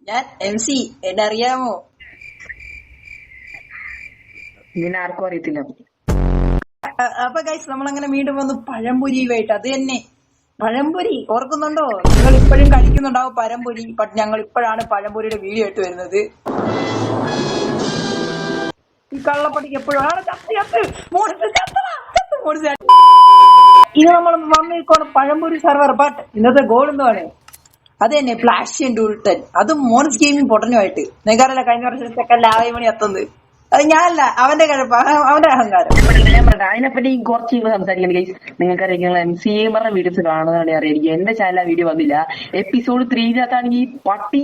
ഞാൻ MC. എന്നെ അറിയാമോ? ഇങ്ങനെ ആർക്കും അറിയത്തില്ല. അപ്പൊ ഗൈസ് നമ്മളങ്ങനെ വീണ്ടും വന്നു പഴംപൊരിയുമായിട്ട്. അത് തന്നെ പഴംപൊരി ഓർക്കുന്നുണ്ടോ? നിങ്ങൾ ഇപ്പോഴും കഴിക്കുന്നുണ്ടാവും പഴംപൊരി. ബട്ട് ഞങ്ങൾ ഇപ്പോഴാണ് പഴംപൊരിയുടെ വീഡിയോ ആയിട്ട് വരുന്നത്. ഈ കള്ളപ്പട്ടിക്ക് എപ്പോഴും ഇത് നമ്മൾ വന്നിരിക്കണം പഴംപൊരി സെർവർ. ബട്ട് ഇന്നത്തെ ഗോൾ എന്താണ്? അത് തന്നെ ഫ്ലാഷ് ആൻഡ് ഉൾട്ടൻ. അതും മോൺസ് ഗെയിമിംഗ് പൊട്ടനുമായിട്ട്. നിങ്ങൾക്കറിയില്ല കഴിഞ്ഞ വർഷത്തേക്ക് ലാവമണി എത്തുന്നത്. അത് ഞാനല്ല, അവന്റെ കഴിപ്പ്, അവന്റെ അഹങ്കാരം. ഞാൻ പറഞ്ഞ അതിനെപ്പറ്റി കുറച്ച് സംസാരിക്കണം ഗൈസ്. നിങ്ങൾക്കറിയാം MCMR വീഡിയോസ് കാണുന്നതാണ് അറിയാം. എന്റെ ചാനൽ ആ വീഡിയോ വന്നില്ല. എപ്പിസോഡ് 3-ാണെങ്കിൽ ഈ പട്ടി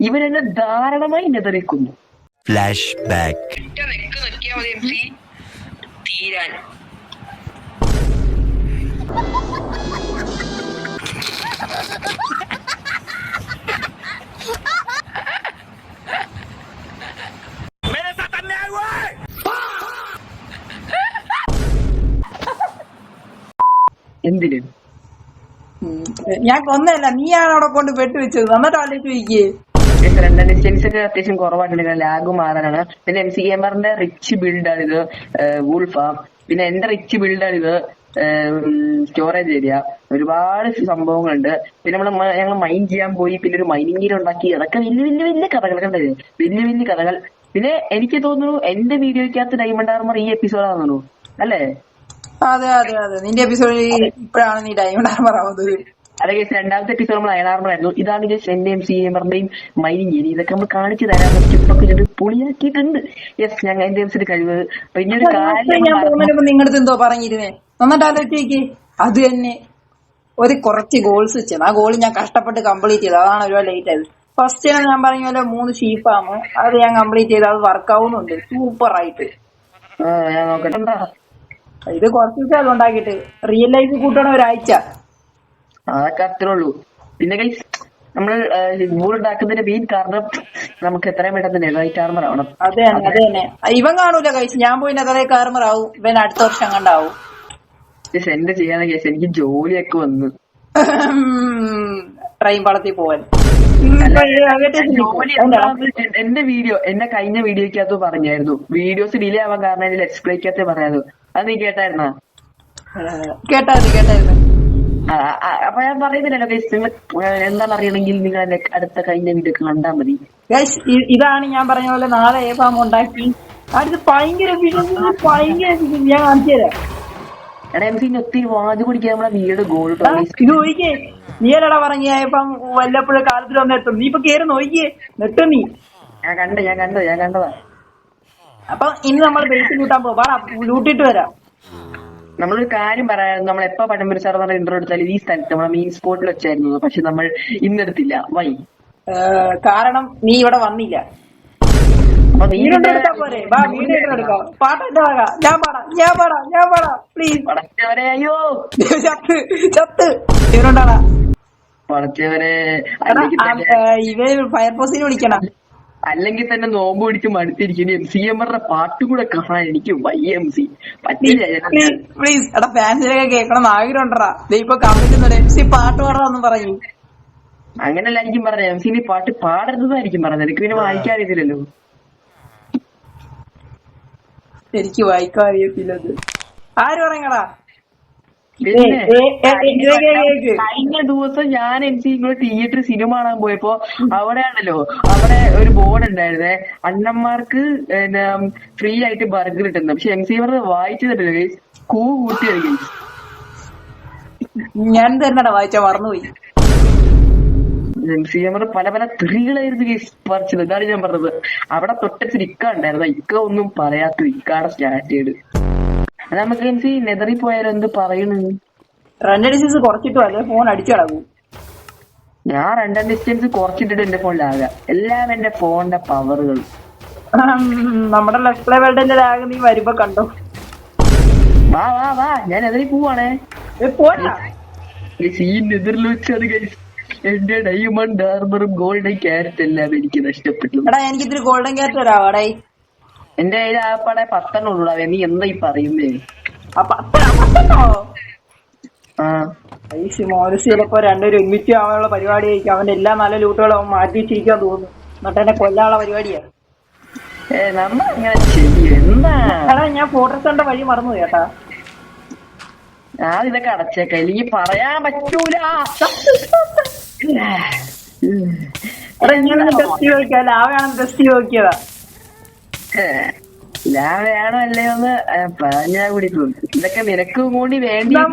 ഇവരെന്നെ ധാരണമായി നെതറിക്കുന്നു. Flash back. തീരാൻ എന്തിന് ഞാൻ കൊന്നല്ല, നീയാണ് അവിടെ കൊണ്ട് വെട്ടുവെച്ചത്. എന്നിട്ട് ആലോചിച്ച് ചോദിക്കേ. ഡിസ്റ്റൻസ് ഒക്കെ അത്യാവശ്യം കുറവായിട്ടുണ്ട്. ലാഗ് മാറാനാണ്. പിന്നെ MCMRന്റെ റിച്ച് ബിൽഡാണിത്, വൂൾഫാം. പിന്നെ എന്റെ റിച്ച് ബിൽഡാണിത്, സ്റ്റോറേജ് ഏരിയ. ഒരുപാട് സംഭവങ്ങളുണ്ട്. പിന്നെ ഞങ്ങൾ മൈൻ ചെയ്യാൻ പോയി. പിന്നെ ഒരു മൈനിങ് ഏരിയ ഉണ്ടാക്കി. അതൊക്കെ വലിയ കഥകളൊക്കെ ഉണ്ടായിരുന്നു. വലിയ കഥകൾ. പിന്നെ എനിക്ക് തോന്നുന്നു എന്റെ വീഡിയോയ്ക്കകത്ത് ഡയമണ്ട് ആർമർ ഈ എപ്പിസോഡാണെന്നു അല്ലേ? അതെ അതെ അതെ, നിന്റെ എപ്പിസോഡിൽ ഇപ്പോഴാണ് നീ ഡയമണ്ട് ആർമർ ആവുന്നത്. അതെ ഗൈസ്, രണ്ടാമത്തെ എപ്പിസോഡ് നമ്മൾ അയൺ ആർമർ ആയിരുന്നു. ഇതാണ് ഗൈസ് എന്റെ MCMRന്റെയും മൈനിങ് ഏരിയ. ഇതൊക്കെ നമ്മൾ കാണിച്ചു തരാൻ സ്റ്റിപ്പൊക്കെ ചെയ്ത് പൊളിയാക്കിയിട്ടുണ്ട്. യെസ്, ഞങ്ങൾ എന്റെ MCയുടെ കഴിവ്. പിന്നെ ഒരു കാര്യം ഞാൻ പോകുന്നതിന് നിങ്ങളുടെ എന്തോ പറഞ്ഞിരുന്നേ. എന്നിട്ട് ആലോചിക്ക്. അത് തന്നെ ഒരു കുറച്ച് ഗോൾസ് വെച്ചത്. ആ ഗോൾ ഞാൻ കഷ്ടപ്പെട്ട് കംപ്ലീറ്റ് ചെയ്തു. അതാണ് ഒരുപാട് ലേറ്റ് ആയത്. ഫസ്റ്റ് ഞാൻ പറഞ്ഞ പോലെ 3 ഷീപ്പാണ്. അത് ഞാൻ കംപ്ലീറ്റ് ചെയ്ത്. അത് വർക്ക് ആവുന്നുണ്ട് സൂപ്പർ ആയിട്ട്. ഞാൻ നോക്കട്ടെ. ഇത് കുറച്ച് ദിവസം അത് ഉണ്ടാക്കിയിട്ട് റിയൽ ലൈഫ് കൂട്ടണ ഒരാഴ്ച. അതൊക്കെ അത്രേ ഉള്ളൂ. പിന്നെ ഗൈസ് നമ്മൾ ഗോൾ ഉണ്ടാക്കുന്നതിന്റെ മെയിൻ കാരണം നമുക്ക് എത്രയും പെട്ടെന്ന് നെതറൈറ്റ് ആർമർ ആവണം. അതെ തന്നെ. ഇവൻ കാണൂല കഴിച്ച്. ഞാൻ പോയി നെതറൈറ്റ് ആർമർ ആവും. ഇവൻ അടുത്ത വർഷം കണ്ടാവും. എന്റെ ചെയ്യാൻ കേസ് എനിക്ക് ജോലിയൊക്കെ വന്നു ട്രെയിൻ പടത്തിൽ പോവാൻ. എന്റെ കഴിഞ്ഞ വീഡിയോക്കകത്ത് പറഞ്ഞായിരുന്നു വീഡിയോസ് ഡിലേ ആവാൻ കാരണം ലെറ്റ്സ് പ്ലേക്കകത്ത് പറയായിരുന്നു. അത് നീ കേട്ടായിരുന്നാ? കേട്ടായിരുന്നു. അപ്പൊ ഞാൻ പറയുന്നില്ലല്ലോ ഗൈസ്. നിങ്ങൾ എന്താണ് അറിയണമെങ്കിൽ നിങ്ങൾ അടുത്ത കഴിഞ്ഞ വീഡിയോ കണ്ടാൽ മതി. ഇതാണ് ഞാൻ പറഞ്ഞ പോലെ നാളെ ഏഫാം ഉണ്ടാക്കി. അടുത്ത് ഭയങ്കര ഞാൻ കാണിച്ചു തരാം. എടാ MC ഒത്തിരി വാജ് പിടിക്കാൻ നമ്മളെ വീട് ഗോൾ ഇത് നോക്കിയേ. നീയല്ലടാ പറഞ്ഞ ഏഫാം വല്ലപ്പോഴും കാലത്തിൽ വന്നെത്തും. നീ ഇപ്പൊ കേറി നോക്കിയേ. നെട്ടും നീ. ഞാൻ കണ്ടതാ. അപ്പൊ ഇനി നമ്മൾ ബേസ് കൂട്ടാൻ പോവാ. ലൂട്ടിട്ട് വരാം. നമ്മളൊരു കാര്യം പറയാം. നമ്മൾ എപ്പോ പഴംപൊരി സാർ ഇന്റർവ്യൂ എടുത്താലും ഈ സ്ഥലത്ത് നമ്മളെ മെയിൻ സ്പോട്ടിൽ വെച്ചായിരുന്നു. പക്ഷെ നമ്മൾ ഇന്നെടുത്തില്ല. വൈ? കാരണം നീ ഇവിടെ വന്നില്ല. പോരെ, പാട്ടെടുക്കാം. ഞാൻ പാടാം പ്ലീസ്. അയ്യോ ചത്ത് ഇവരുണ്ടാടാ. പടച്ചവരെ, ഇവ ഫയർഫോഴ്സിനെ വിളിക്കണം. അല്ലെങ്കിൽ തന്നെ നോമ്പ് പിടിച്ച് മടുത്തിരിക്കുന്നു. MCMRന്റെ പാട്ട് കൂടെ കാണാൻ എനിക്ക് MC പറ്റില്ല. പ്ലീസ് എടാ, ഫാൻസിനൊക്കെ കേൾക്കണം ആഗ്രഹം ഉണ്ടടാ. ഇപ്പൊ കമ്മിറ്റുന്നുണ്ട് MC പാട്ട് പാടാന്ന് പറയും. അങ്ങനെയല്ല ആയിരിക്കും പറഞ്ഞത്. MC പാട്ട് പാടരുതായിരിക്കും പറഞ്ഞത്. എനിക്ക് പിന്നെ വായിക്കാൻ അറിയത്തില്ലല്ലോ. എനിക്ക് വായിക്കാൻ അറിയത്തില്ലത്. ആര് പറയണടാ? കഴിഞ്ഞ ദിവസം ഞാൻ MC തിയേറ്ററിൽ സിനിമ കാണാൻ പോയപ്പോ അവിടെ ഒരു ബോർഡ് ഉണ്ടായിരുന്നേ. അണ്ണന്മാർക്ക് ഫ്രീ ആയിട്ട് ബർഗർ കിട്ടുന്നത്. പക്ഷെ MCMR വായിച്ചിട്ടില്ല. കൂട്ടിയായിരിക്കും. ഞാൻ തന്നെടാ വായിച്ചാ മറന്നുപോയി. MCMR പല സ്ത്രീകളായിരുന്നു പറിച്ചത്. ഇതാണ് ഞാൻ പറഞ്ഞത്. അവിടെ തൊട്ടടുത്ത് ഇക്ക ഉണ്ടായിരുന്നു. ഇക്ക ഒന്നും പറയാത്ത ഇക്കാടെ സ്റ്റാറ്റേഡ്. അത് നമുക്ക് MC നെതറിൽ പോയാലും എന്ത് പറയണു? റൺ ഡിസ്റ്റൻസ് കുറച്ചിട്ട് അല്ലേ ഫോൺ അടിച്ചു കിടക്കും. ഞാൻ റൺ ഡിസ്റ്റൻസ് കുറച്ചിട്ടിട്ട് എന്റെ ഫോണിലാകാം. എല്ലാം എന്റെ ഫോണിന്റെ പവറുകൾ. നമ്മുടെ ലെഫ്റ്റ് പ്ലേ വേൾഡിന്റെ ലാഗ് നീ വരുമ്പോ കണ്ടോ? വാ ഞാൻ നെതറിൽ പോവാണേ. നെതറിൽ വെച്ചാണ് ഗൈസ് എന്റെ ഡയമണ്ട് ആർമറും ഗോൾഡൻ ക്യാരറ്റ് എല്ലാം എനിക്ക് നഷ്ടപ്പെട്ടു. എനിക്ക് ഇത്തിരി ഗോൾഡൻ ക്യാരറ്റ് തരാവടേ. എന്റെ കയ്യിൽ ആപ്പാടെ 10 ഉള്ളൂ. നീ എന്താ ഈ പറയുന്നേ? ചിലപ്പോ രണ്ടുപേരും ഒരുമിച്ച് ആവാനുള്ള പരിപാടി ആയിരിക്കും. അവന്റെ എല്ലാ നല്ല ലൂട്ടുകളും അവൻ മാറ്റി വെച്ചിരിക്കാൻ തോന്നുന്നു. എന്നിട്ട് എന്നെ കൊല്ലാനുള്ള പരിപാടിയാ. നമ്മളിങ്ങനെ ചെയ്യും എന്താ? എടാ ഞാൻ ഫോട്ടോസിന്റെ വഴി മറന്നു കേട്ടാ. ഞാൻ ഇതൊക്കെ അടച്ചേക്ക, എനിക്ക് പറയാൻ പറ്റൂല. എടാ ഇങ്ങനെ ടെസ്റ്റ് നോക്കിയാ ലാവയാണെന്ന് ടെസ്റ്റ് നോക്കിയതാ. ലാവയാണോ അല്ലയോന്ന് പറഞ്ഞാ കൂടി തോന്നുന്നു. ഇതൊക്കെ നിനക്കും കൂടി വെള്ളം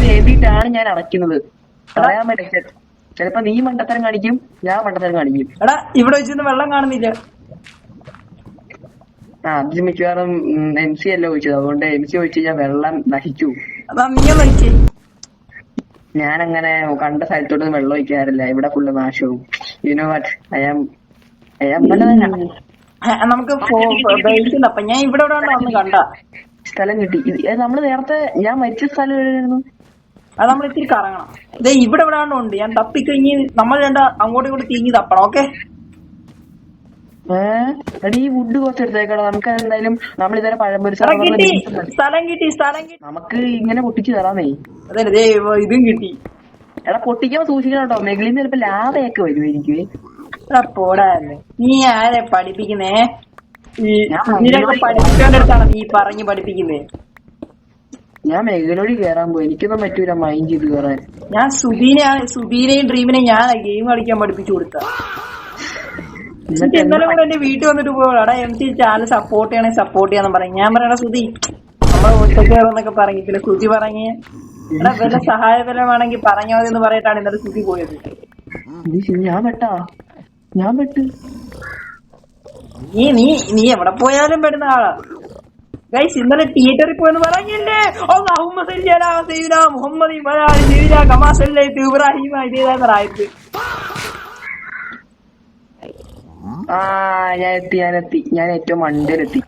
വേണ്ടിയിട്ടാണ് ഞാൻ അടയ്ക്കുന്നത്. പറയാൻ പറ്റില്ല, ചിലപ്പോ നീ മണ്ടത്തരം കാണിക്കും, ഞാൻ മണ്ടത്തരം കാണിക്കും. എടാ ഇവിടെ വെച്ചൊന്ന് വെള്ളം കാണുന്നില്ല. അത് മിക്കവാറും MC അല്ല ഒഴിച്ചത്, അതുകൊണ്ട് MC ഒഴിച്ച് ഞാൻ വെള്ളം നശിച്ചു. അതാ നീയൊന്ന് ഒഴിച്ചേ. ഞാനങ്ങനെ കണ്ട സ്ഥലത്തോട്ടൊന്നും വെള്ളം ഒഴിക്കാറില്ല, ഇവിടെ ഫുള്ള് നാശവും. യുനോ വാട്ട്, നമുക്ക് അപ്പൊ ഞാൻ ഇവിടെ വന്ന് കണ്ട സ്ഥലം കിട്ടി. നമ്മള് നേരത്തെ ഞാൻ മരിച്ച സ്ഥലം എവിടെയായിരുന്നു? അത് നമ്മൾ ഇത്തിരി കറങ്ങണം. ഇതേ ഇവിടെ ഉണ്ട്. ഞാൻ തപ്പിക്കഴിഞ്ഞ് നമ്മൾ രണ്ട അങ്ങോട്ടും ഇങ്ങോട്ട് തിരിഞ്ഞ് തപ്പണം. ഓക്കെ എടീ ഈ വുഡ് കുറച്ച് എടുത്തേക്കണം. നമുക്ക് എന്തായാലും നമ്മൾ ഇതുവരെ പഴംപൊരി സ്ഥലം കിട്ടി. നമുക്ക് ഇങ്ങനെ പൊട്ടിച്ച് തരാന്നേ. അതെ ഇതും കിട്ടി. എടാ പൊട്ടിക്കുമ്പോ സൂക്ഷിക്കണം കേട്ടോ, മെകളിന്ന് ചിലപ്പോ ലാഭയൊക്കെ വരും എനിക്ക്. പോടാല്ലേ, നീ ആരെ പഠിപ്പിക്കുന്നേ? നിനക്ക് പഠിപ്പിക്കേണ്ട അടുത്താണ് നീ പറഞ്ഞു പഠിപ്പിക്കുന്നേ. ഞാൻ മെഗലോടി കേറാൻ പോയി, എനിക്കൊന്നും പറ്റൂല മൈൻഡ് ചെയ്ത് കേറാൻ. ഞാൻ സുബീനെയും ഡ്രീമിനെയും ഞാൻ ഗെയിം കളിക്കാൻ പഠിപ്പിച്ചു കൊടുത്ത. ഇന്നലെ കൂടെ എന്റെ വീട്ടിൽ വന്നിട്ട് പോടാ MC ചാനൽ സപ്പോർട്ട് ചെയ്യാന്ന് പറയും. ഞാൻ പറയണ സുധി നമ്മളെ ഒറ്റക്കേറെന്നൊക്കെ പറഞ്ഞു. പിന്നെ സുധി പറഞ്ഞ് എടാ വല്ല സഹായപരമാണെങ്കിൽ പറഞ്ഞാൽ മതി എന്ന് പറഞ്ഞിട്ടാണ് ഇന്നലെ സുധി പോയത്. ഞാൻ പെട്ട് നീ എവിടെ പോയാലും പെടുന്ന ആളാ. ഗൈസ് ഇന്നലെ തിയേറ്ററിൽ പോയെന്ന് പറഞ്ഞില്ലേ? ഞാൻ ഏറ്റവും മണ്ടയിലെത്തി.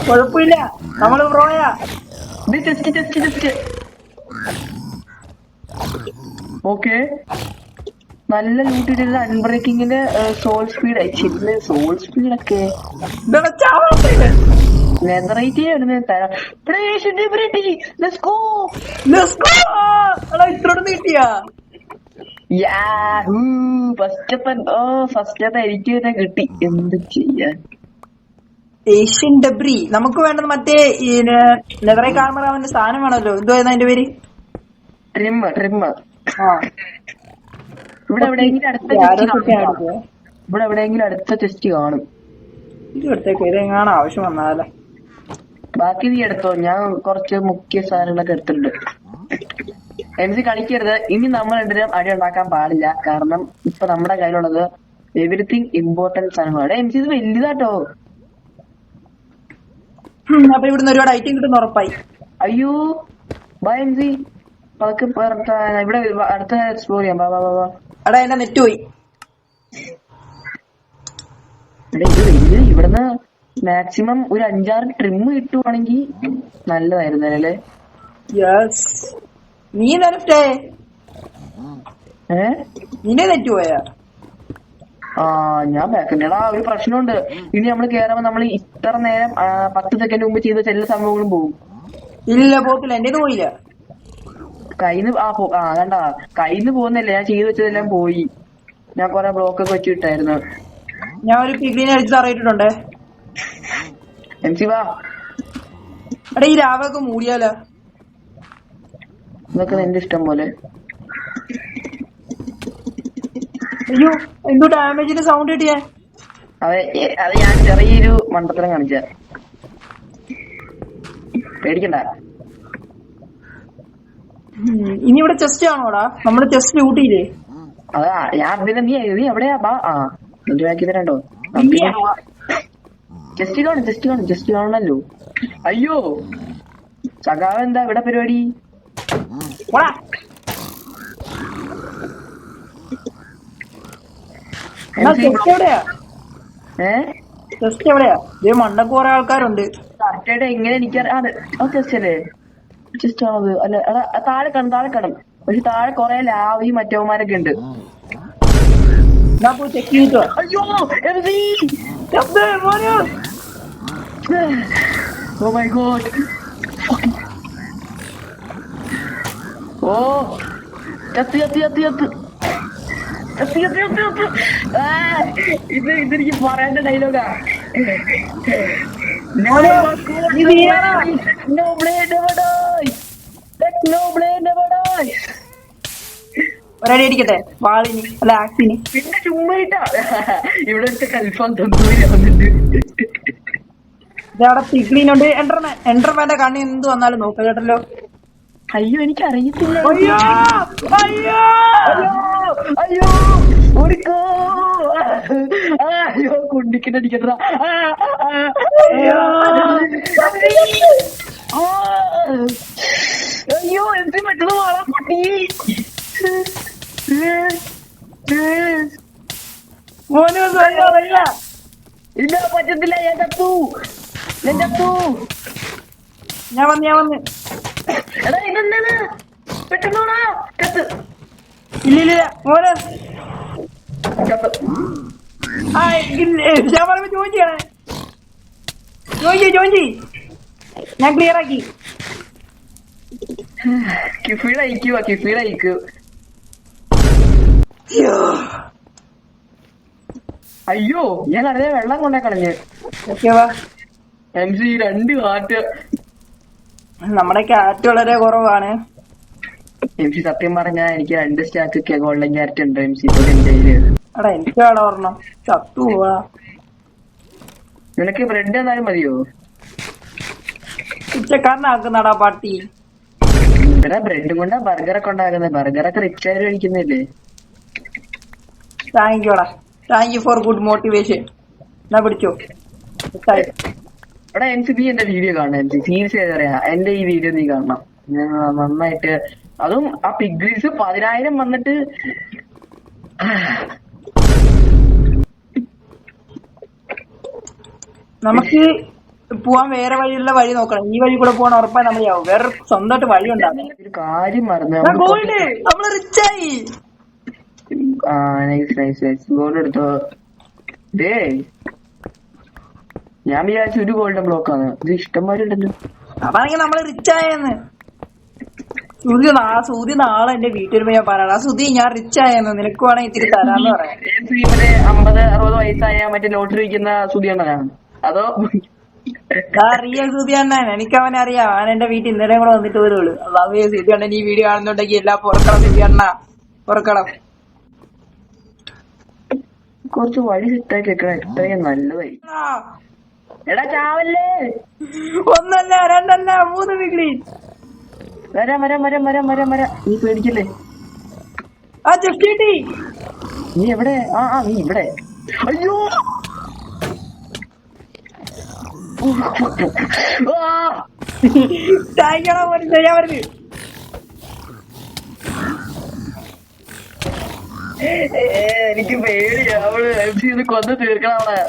കൊഴപ്പില്ല, നമ്മള് പ്രോയാ. ഓക്കെ, നല്ല ലൂട്ടിട്ടുള്ള അൺബ്രേക്കിങ്ങിന്റെ സോൾ സ്പീഡ് അയച്ചിരുന്നു. സോൾ സ്പീഡൊക്കെ കിട്ടിയാ ഫസ്റ്റത്തെ എനിക്ക് തന്നെ കിട്ടി. എന്ത് ചെയ്യാൻ? ഏഷ്യൻ ഡബ്രി നമുക്ക് വേണ്ടത് മറ്റേ നെതറേ കാർമറാവിന്റെ സാധനം വേണമല്ലോ. എന്തുവായിരുന്നു അതിന്റെ പേര്? ട്രിം. ഇവിടെ എവിടെയെങ്കിലും അടുത്ത ടെസ്റ്റ് കാണും. ഇതെങ്ങാണ് ആവശ്യം വന്നാലോ. ബാക്കി നീ എടുത്തോ, ഞാൻ കുറച്ച് മുഖ്യ സാധനങ്ങളൊക്കെ എടുത്തിട്ടുണ്ട്. MC കളിക്കരുത്. ഇനി നമ്മൾ രണ്ടുപേരും അടി ഉണ്ടാക്കാൻ പാടില്ല, കാരണം ഇപ്പൊ നമ്മുടെ കയ്യിലുള്ളത് എവരിത്തിങ് ഇമ്പോർട്ടന്റ് സാധനങ്ങളാണ്. MC ഇത് വലുതാട്ടോ. അപ്പൊ ഇവിടുന്ന് ഒരുപാട് ഐറ്റം കിട്ടുന്ന ഉറപ്പായി. അയ്യോ ബൈ MC, ഇവിടെ അടുത്ത എക്സ്പ്ലോർ ചെയ്യാം. എടാ എന്റെ നെറ്റ് പോയി. ഇവിടുന്ന് മാക്സിമം ഒരു 5-6 ട്രിം കിട്ടുവാണെങ്കിൽ നല്ലതായിരുന്നല്ലേ. നീ നിന്നെ നെറ്റ് പോയാ? ഞാൻ ബാക്കിണ്ടെടാ. ഒരു പ്രശ്നമുണ്ട്, ഇനി നമ്മള് കേറുമ്പോ നമ്മൾ ഇത്ര നേരം 10 സെക്കൻഡ് മുമ്പ് ചെയ്ത എല്ലാ സംഭവങ്ങളും പോകും. ഇല്ല പോത്തില്ല, എന്റേത് പോയില്ല. കയ്യിന്ന് കണ്ടാ കയ്യിന്ന് പോകുന്നില്ല, ഞാൻ ചെയ്ത് വെച്ചതെല്ലാം പോയി. ഞാൻ കൊറേ ബ്ലോക്ക് ഒക്കെ വെച്ചിട്ടായിരുന്നു. ഞാൻ ഒരു പിഗ്ലിനെ അടിച്ച് തറയിട്ടിട്ടുണ്ടേ. MC വാ. എടാ ഈ രാവൊക്കെ മൂടിയാലോ? ഇതൊക്കെ നിന്റെ ഇഷ്ടം പോലെ. അയ്യോ എന്തോ ഡാമേജിന്റെ സൗണ്ട് കിട്ടിയേ. അത് ഞാൻ ചെറിയൊരു മണ്ടത്തരം കാണിച്ച. പേടിക്കണ്ട. ഇനി ഇവിടെ ചെസ്റ്റ് ആണോടാ? നമ്മള് ചെസ്റ്റ് ലൂട്ടിയില്ലേ? അതാ ഞാൻ പിന്നെ നീ എവിടെയാ? നിന്റെ ബാക്കി തരണ്ടോ? ജസ്റ്റ് കാണണല്ലോ. അയ്യോ സഖാവ് എന്താ ഇവിടെ പരിപാടി? ചെസ്റ്റ് എവിടെയാ? ഇതേ മണ്ണൊക്കെ കുറെ ആൾക്കാരുണ്ട്. കറക്റ്റായിട്ട് എങ്ങനെ എനിക്കറിയാം. ചെസ്റ്റ് അല്ലേ? ചെസ്റ്റ് ആണത്? അല്ല എടാ താഴെ കാണും. പക്ഷെ താഴെ കൊറേ ലാവയും മറ്റവന്മാരൊക്കെ ഉണ്ട്. ഞാൻ പോയി ചെക്ക് ചെയ്തിട്ടോ. അയ്യോ ഓ മൈ ഗോഡ്. ഓ ചത്ത് ചത്ത് ചത്ത് ചത്ത് ചത്ത് ചത്ത് ചത്ത് ചത്ത്. ഇതെനിക്ക് പറയേണ്ട ഡയലോഗാ. നീ വീഴാടാ. No blade never dies. Let no blade never dies. ഒരടി അടിക്കട്ടെ വാളിന് അല്ല ആക്സിന്. പിന്നെ ചുമ്മായിട്ടാ ഇവിടെ വെച്ച കൽഫാൻ തന്നൂരി വന്നിട്ട്. ഇതവിടെ പിഗ്ലിനുണ്ട്. എൻഡർമാന്റെ കണ്ണ് എന്ത് വന്നാലും നോക്കാം കേട്ടല്ലോ. അയ്യോ എനിക്ക് അറിയത്തില്ല. അയ്യോ അയ്യോ അയ്യോ ഓടിക്കോ. അയ്യോ കുണ്ടിക്കിട്ടടിക്കട്ടാ. അയ്യോ എന്ത് പെട്ടെന്ന് വാളാ പൊട്ടി. മോനെ ഇല്ല പറ്റത്തില്ല. ഞാൻ ചത്തു. ഞാൻ വന്ന് എടാ ഇതെന്താണ് പെട്ടെന്നോടാ ചത്ത്. ഇല്ലില്ല മോനെ. ചത്ത്. ഞാൻ പറയുമ്പോ ജോയിൻ ചെയ്യണേ. ഞാൻ ക്ലിയർ ആക്കി. കിഫിയുടെ ഐക്യു. അയ്യോ ഞാൻ അറിയാ വെള്ളം കൊണ്ടേ കളഞ്ഞ്. MC 2 കാറ്റ്. നമ്മുടെ ക്യാറ്റ് വളരെ കുറവാണ്. MC സത്യം പറഞ്ഞാ എനിക്ക് 2 സ്റ്റാക്ക് ഗോൾഡൻ ക്യാരറ്റ് ഉണ്ട് MC എന്റെ കയ്യില്. എടാ എനിക്ക് അവിടെ ഓർണം ചത്തു പോവാ. നിനക്ക് ബ്രെഡ് എന്നാലും മതിയോ? ഉച്ചക്കാരനാക്കുന്നടാ പാട്ടി. ഇവിടെ ബ്രെഡ് കൊണ്ടാ ബർഗറൊക്കെ ഉണ്ടാക്കുന്നത്. ബർഗറൊക്കെ റിച്ച് ആയിട്ട് കഴിക്കുന്നില്ലേ? Thank you for good motivation. എന്നാ പിടിച്ചോ. എടാ MC നീ എന്റെ വീഡിയോ കാണണം. MC സീരിയസ് ആയിട്ട് പറയാ എന്റെ ഈ വീഡിയോ നീ കാണണം. നന്നായിട്ട്. അതും ആ പിഗ്രീസ് 10,000 വന്നിട്ട് നമുക്ക് പോവാൻ വേറെ വഴിയുള്ള വഴി നോക്കണം. ഈ വഴി കൂടെ പോകണം ഉറപ്പായി നമ്മളാവും. വേറെ സ്വന്തമായിട്ട് വഴി ഉണ്ടാകും. ഒരു കാര്യം മറന്നു. നമ്മള് റിച്ചായി. ഗോൾഡ് എടുത്തോ. ഡേ ഞാൻ വിചാരിച്ചു ഒരു ഗോൾഡൻ ബ്ലോക്കാണ്. ഇത് ഇഷ്ടംമാരി ഉണ്ടല്ലോ. അതാണെങ്കിൽ നമ്മള് റിച്ചായെന്ന്. സൂര്യ നാളെ എന്റെ വീട്ടിൽ പോയി ഞാൻ പറയാം. സുധി ഞാൻ റിച്ചായെന്ന്, നിനക്ക് വേണമെങ്കിൽ ഇത്തിരി തരാന്ന് പറയാം. 50-60 വയസ്സായ മറ്റേ ലോട്ടറി വയ്ക്കുന്ന സുധിയാണ് അതോ റിയൽ സുധി അണ്ണൻ? എനിക്ക് അവനെ അറിയാം. അവൻ എന്റെ വീട്ടിൽ ഇന്നലെ കൂടെ വന്നിട്ട് വരുള്ളൂ. അതാവേ സുധി അണ്ണൻ ഈ വീഡിയോ കാണുന്നുണ്ടെങ്കിൽ എല്ലാം പുറക്കണം. സുധി അണ്ണ പുറക്കണം. കുറച്ച് വഴി സെറ്റാക്കി വെക്കണം. എത്രയും നല്ലതായി. എടാ ചാവല്ലേ. 1 അല്ല 2 അല്ല 3 പിഗ്ലി. വരാം. നീ പേടിക്കല്ലേ. ജസ്റ്റ് കിട്ടി. നീ എവിടെ? നീ ഇവിടെ. അയ്യോ ചായക്കണോ പോലും ചെയ്യാൻ പറ്റും. എനിക്ക് പേടിയാ. അവള് MC കൊന്ന് തീർക്കണം അവളെ.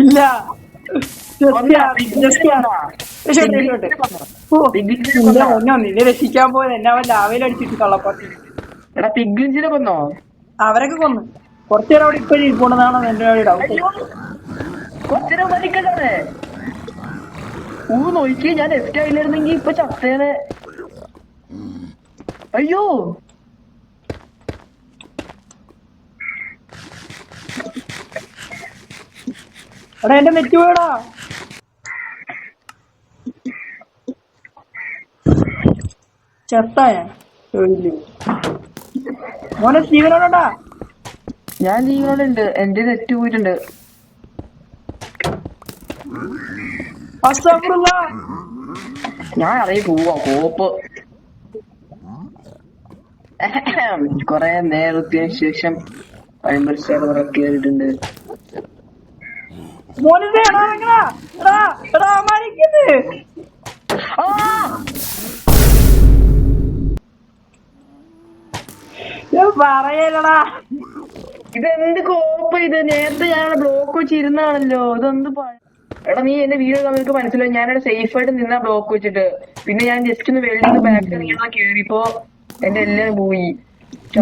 ഇല്ല നിന്നെ രക്ഷിക്കാൻ പോയത് എന്നെ അവൻ ലാവയിൽ അടിച്ചിട്ട് കള്ളപ്പാട്ടി. എടാ പിഗ്ലിൻസിനെ കൊന്നോ? അവരൊക്കെ കൊന്നു. കുറച്ചുനേരം അവിടെ ഇപ്പൊ ഇരിക്കണെന്നാണ് എന്റെ ഡൗട്ട്. കുറച്ചേരം മരിക്കണ്ടേ? നോക്കി ഞാൻ ലെഫ്റ്റ് ആയില്ലായിരുന്നെങ്കി ഇപ്പൊ ചത്തേനെ. അയ്യോ എടാ എന്റെ നെറ്റ് പോയടാ. ചെത്തായ മോനെ ജീവനോടാ. ഞാൻ ജീവനോടുണ്ട്. എന്റെ നെറ്റ് പോയിട്ടുണ്ട്. ഞാൻ അറിയ പോവാ കോപ്പ്. കൊറേ നേരത്തിന് ശേഷം കേറിയിട്ടുണ്ട്. പറയലടാ ഇതെന്ത് കോപ്പ് ഇത്? നേരത്തെ ഞാൻ ബ്ലോക്ക് വെച്ചിരുന്നാണല്ലോ. ഇതെന്ത് എടാ നീ എന്റെ വീഡിയോ നമുക്ക് മനസ്സിലായി. ഞാനിവിടെ സേഫ് ആയിട്ട് നിന്നാ ബ്ലോക്ക് വെച്ചിട്ട്. പിന്നെ ഞാൻ ജസ്റ്റ് ഒന്ന് വെള്ളിന്ന് ബാക്ക് ഇറങ്ങിയാ കേറിയപ്പോ എന്റെ എല്ലാം പോയി.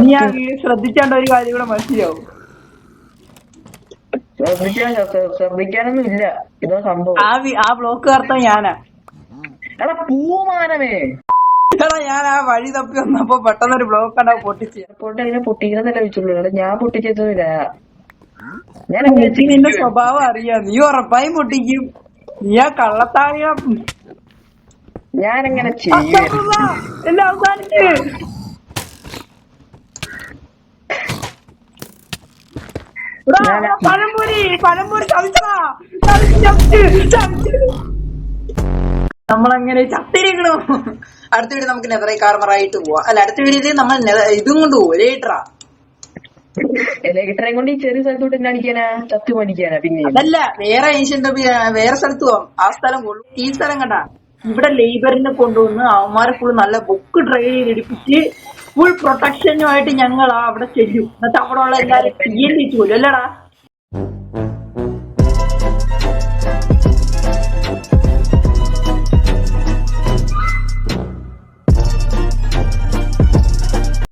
നീ ആ വീഡിയോ ശ്രദ്ധിച്ചാണ്ട് ഒരു കാര്യം കൂടെ മനസ്സിലാവും. ശ്രദ്ധിക്കാനൊന്നും ഇല്ല. ഇതാ സംഭവം. ആ ബ്ലോക്ക് കർത്തം ഞാനാ. എടാ പൂമാനമേ, എടാ ഞാൻ ആ വഴി തപ്പി വന്നപ്പോ പെട്ടെന്നൊരു ബ്ലോക്ക് കണ്ടാ പൊട്ടിച്ച്. പോട്ടെ അതിനെ പൊട്ടിക്കുന്നതല്ല വെച്ചുള്ളൂ. എടാ ഞാൻ പൊട്ടിച്ചതൊന്നുമില്ല. ഞാൻ എനിക്ക് നിന്റെ സ്വഭാവം അറിയാം. നീ ഉറപ്പായും പൊട്ടിക്കും. നീ ആ കള്ളത്താഴിയ ഞാനെങ്ങനെ ചെയ്യും? എല്ലാം അവസാനിച്ച് പഴംപൊരി ചവിച്ചടാ. നമ്മളങ്ങനെ ചത്തിരിക്കണോ. അടുത്ത വീട് നമുക്ക് നെതറേ കാർമറായിട്ട് പോവാം. അല്ല, അടുത്ത വീടിൽ നമ്മൾ ഇതും കൊണ്ട് പോവും, ലേറ്ററാ. ഇത്രയും കൊണ്ട് ഈ ചെറിയ സ്ഥലത്തോട്ട് എന്നെ അടിക്കാനാ, ചത്തു പഠിക്കാനാ. പിന്നെ അതല്ല, വേറെ ഏഷ്യന്റെ വേറെ സ്ഥലത്ത് പോവാം. ആ സ്ഥലം കൊള്ളു. ഈ സ്ഥലം കണ്ടാ, ഇവിടെ ലേബറിനെ കൊണ്ടുവന്ന് അവന്മാരെ ഫുൾ നല്ല ബുക്ക് ട്രൈ ചെയ്തിടിപ്പിച്ച് ഫുൾ പ്രൊട്ടക്ഷനുമായിട്ട് ഞങ്ങൾ അവിടെ ചെല്ലും. എന്നിട്ട് അവിടെ ഉള്ള എല്ലാരും TNT പോലും അല്ലടാ.